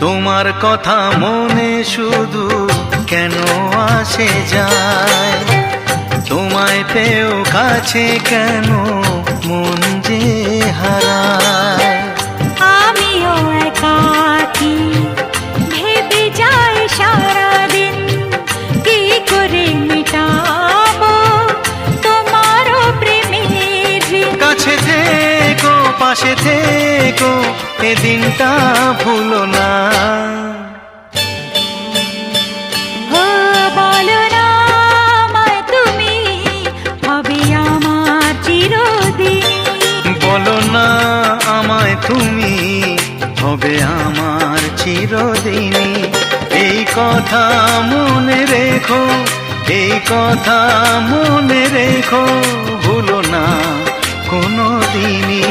তোমার কথা মনে শুধু কেন আসে যায়, তোমায় পেয়েও কাছে কেন মন যে হারায়। আমিও একাকী ভেবে যাই সারাদিন, কি করে মেটাবো তোমারও প্রেমের ঋণ। কাছে থেকো পাশে থেকো এ দিনটা ভুলো না। ও বলো না আমায় তুমি, হবে আমার চিরদিনই। বলো না আমায় তুমি, হবে আমার চিরদিনই। এই কথা মনে রেখো, এই কথা মনে রেখো, ভুলো না কোনো দিনই।